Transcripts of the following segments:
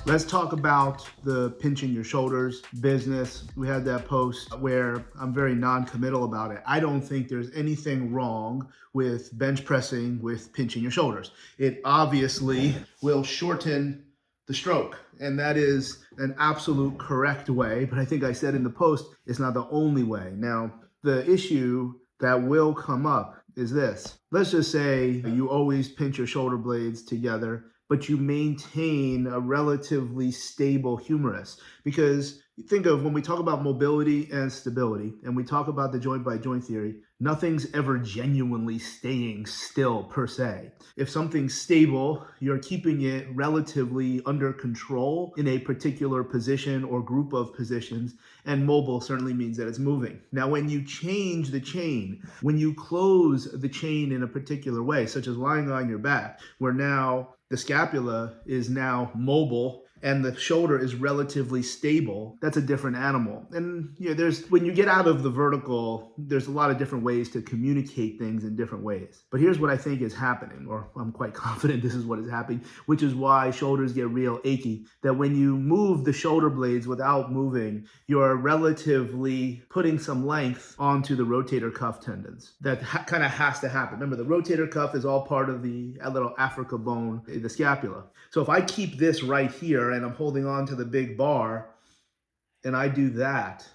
Let's talk about the pinching your shoulders business. We had that post where I'm very non-committal about it. I don't think there's anything wrong with bench pressing with pinching your shoulders. It obviously will shorten the stroke, and that is an absolute correct way, but I think I said in the post, it's not the only way. Now, the issue that will come up is this. Let's just say you always pinch your shoulder blades together, but you maintain a relatively stable humerus. Because think of when we talk about mobility and stability, and we talk about the joint by joint theory, nothing's ever genuinely staying still per se. If something's stable, you're keeping it relatively under control in a particular position or group of positions, and mobile certainly means that it's moving. Now, when you change the chain, when you close the chain in a particular way, such as lying on your back, where now the scapula is now mobile and the shoulder is relatively stable, that's a different animal. And when you get out of the vertical, there's a lot of different ways to communicate things in different ways. But here's what I think is happening, or I'm quite confident this is what is happening, which is why shoulders get real achy. That when you move the shoulder blades without moving, you're relatively putting some length onto the rotator cuff tendons. That kind of has to happen. Remember, the rotator cuff is all part of the little Africa bone, the scapula. So if I keep this right here and I'm holding on to the big bar and I do that,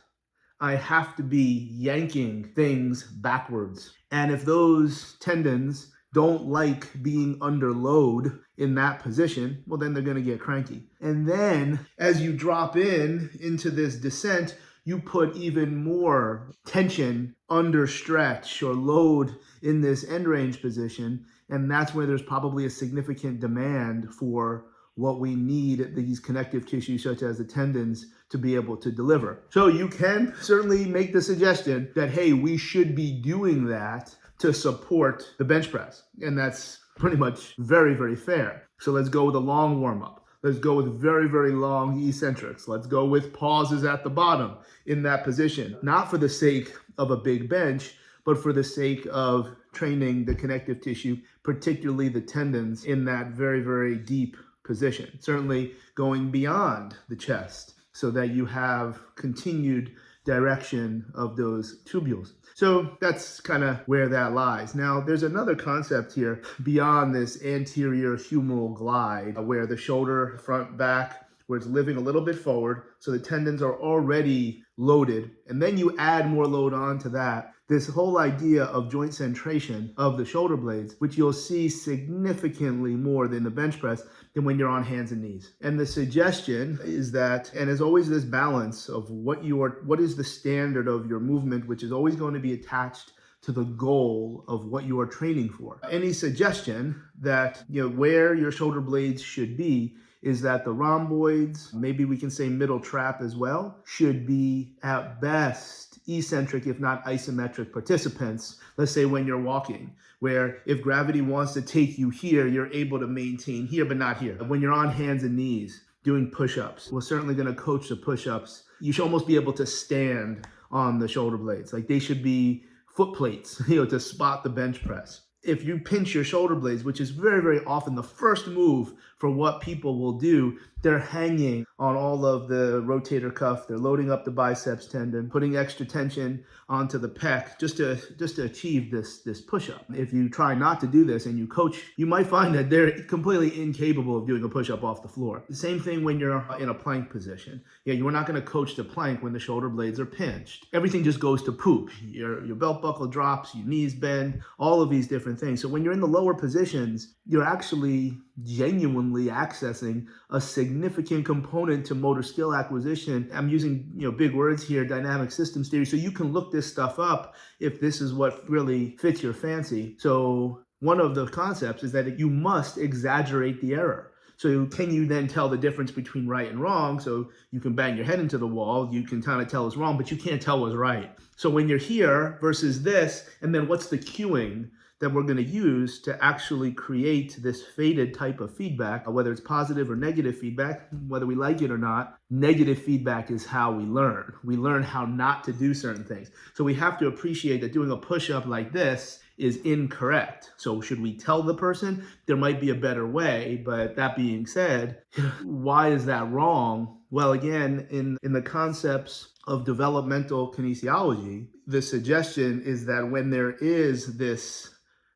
I have to be yanking things backwards. And if those tendons don't like being under load in that position, well, then they're going to get cranky. And then as you drop into this descent, you put even more tension under stretch or load in this end range position. And that's where there's probably a significant demand for what we need these connective tissues, such as the tendons, to be able to deliver. So you can certainly make the suggestion that, hey, we should be doing that to support the bench press. And that's pretty much very, very fair. So let's go with a long warm-up. Let's go with very, very long eccentrics. Let's go with pauses at the bottom in that position, not for the sake of a big bench, but for the sake of training the connective tissue, particularly the tendons, in that very, very deep position. Certainly going beyond the chest so that you have continued direction of those tubules. So that's kind of where that lies. Now, there's another concept here beyond this anterior humeral glide, where the shoulder, front, back, where it's living a little bit forward, so the tendons are already loaded, and then you add more load onto that. This whole idea of joint centration of the shoulder blades, which you'll see significantly more than the bench press than when you're on hands and knees. And the suggestion is that, and there's always this balance of what is the standard of your movement, which is always going to be attached to the goal of what you are training for. Any suggestion that, where your shoulder blades should be is that the rhomboids, maybe we can say middle trap as well, should be at best eccentric, if not isometric participants, let's say when you're walking, where if gravity wants to take you here, you're able to maintain here, but not here. When you're on hands and knees doing push-ups, we're certainly gonna coach the push-ups. You should almost be able to stand on the shoulder blades. Like they should be foot plates, to spot the bench press. If you pinch your shoulder blades, which is very, very often the first move for what people will do, they're hanging on all of the rotator cuff. They're loading up the biceps tendon, putting extra tension onto the pec just to achieve this push-up. If you try not to do this and you coach, you might find that they're completely incapable of doing a push-up off the floor. The same thing when you're in a plank position. You're not going to coach the plank when the shoulder blades are pinched. Everything just goes to poop. Your belt buckle drops, your knees bend, all of these different things. So when you're in the lower positions, you're actually genuinely accessing a significant component to motor skill acquisition. I'm using big words here, dynamic systems theory, so you can look this stuff up if this is what really fits your fancy. So one of the concepts is that you must exaggerate the error. So can you then tell the difference between right and wrong? So you can bang your head into the wall, you can kind of tell it's wrong, but you can't tell what's right. So when you're here versus this, and then what's the cueing that we're going to use to actually create this faded type of feedback, whether it's positive or negative feedback, whether we like it or not. Negative feedback is how we learn. We learn how not to do certain things. So we have to appreciate that doing a push-up like this is incorrect. So should we tell the person there might be a better way? But that being said, why is that wrong? Well, again, in the concepts of developmental kinesiology, the suggestion is that when there is this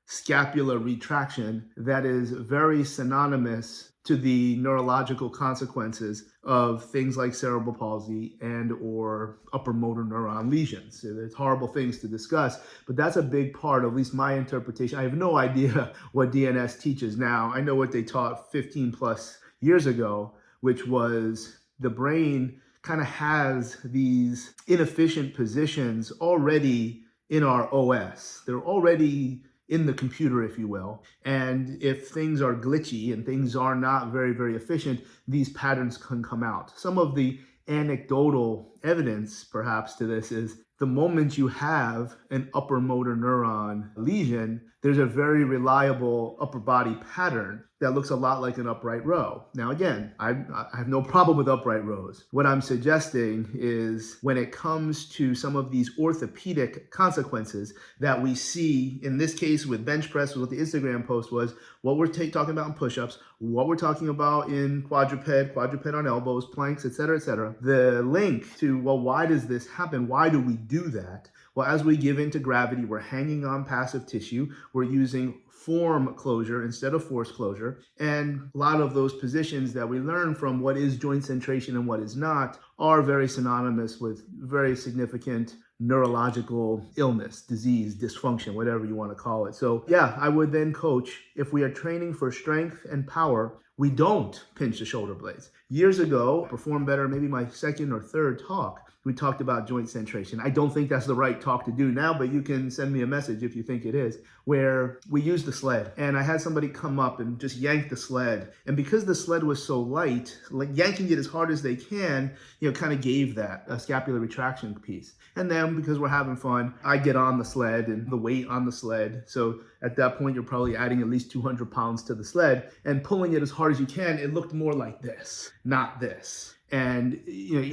scapular retraction, that is very synonymous to the neurological consequences of things like cerebral palsy and or upper motor neuron lesions. So there's horrible things to discuss, but that's a big part, at least my interpretation. I have no idea what DNS teaches now. I know what they taught 15 plus years ago, which was the brain kind of has these inefficient positions already in our OS. They're already in the computer, if you will. And if things are glitchy and things are not very, very efficient, these patterns can come out. Some of the anecdotal evidence, perhaps, to this is the moment you have an upper motor neuron lesion, there's a very reliable upper body pattern that looks a lot like an upright row. Now, again, I have no problem with upright rows. What I'm suggesting is when it comes to some of these orthopedic consequences that we see, in this case with bench press, what the Instagram post was, what we're talking about in push-ups, what we're talking about in quadruped on elbows, planks, et cetera, the link to, well, why does this happen? Why do we do that? Well, as we give into gravity, we're hanging on passive tissue. We're using form closure instead of force closure. And a lot of those positions that we learn from what is joint centration and what is not are very synonymous with very significant neurological illness, disease, dysfunction, whatever you want to call it. So yeah, I would then coach, if we are training for strength and power, we don't pinch the shoulder blades. Years ago, Perform Better, maybe my second or third talk, we talked about joint centration. I don't think that's the right talk to do now, but you can send me a message if you think it is, where we used the sled. And I had somebody come up and just yank the sled. And because the sled was so light, like yanking it as hard as they can, kind of gave that a scapular retraction piece. And then because we're having fun, I get on the sled and the weight on the sled. So at that point, you're probably adding at least 200 pounds to the sled and pulling it as hard as you can. It looked more like this, not this. And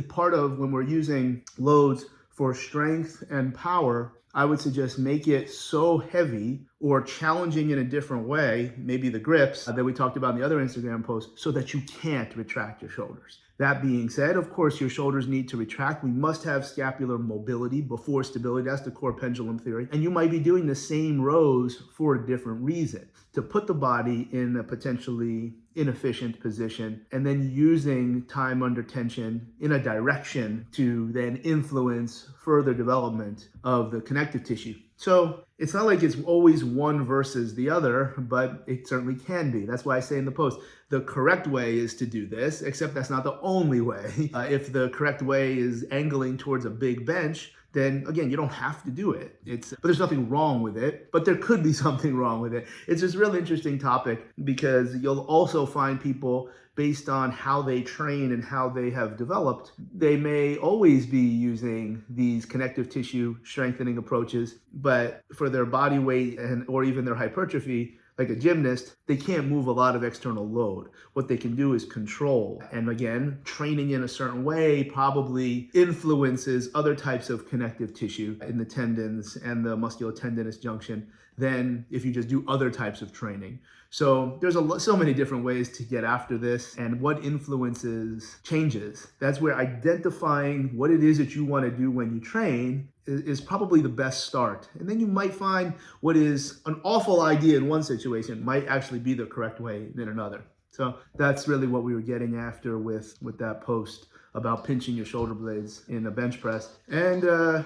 part of when we're using loads for strength and power, I would suggest make it so heavy or challenging in a different way, maybe the grips that we talked about in the other Instagram post, so that you can't retract your shoulders. That being said, of course, your shoulders need to retract. We must have scapular mobility before stability. That's the core pendulum theory. And you might be doing the same rows for a different reason, to put the body in a potentially inefficient position and then using time under tension in a direction to then influence further development of the connective tissue. So it's not like it's always one versus the other, but it certainly can be. That's why I say in the post, the correct way is to do this, except that's not the only way. If the correct way is angling towards a big bench, then again, you don't have to do it. But there's nothing wrong with it, but there could be something wrong with it. It's just a real interesting topic because you'll also find people based on how they train and how they have developed, they may always be using these connective tissue strengthening approaches, but for their body weight or even their hypertrophy, like a gymnast, they can't move a lot of external load. What they can do is control. And again, training in a certain way probably influences other types of connective tissue in the tendons and the musculotendinous junction than if you just do other types of training. So there's so many different ways to get after this and what influences changes. That's where identifying what it is that you want to do when you train is probably the best start. And then you might find what is an awful idea in one situation might actually be the correct way in another. So that's really what we were getting after with that post about pinching your shoulder blades in a bench press. And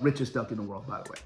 richest duck in the world, by the way.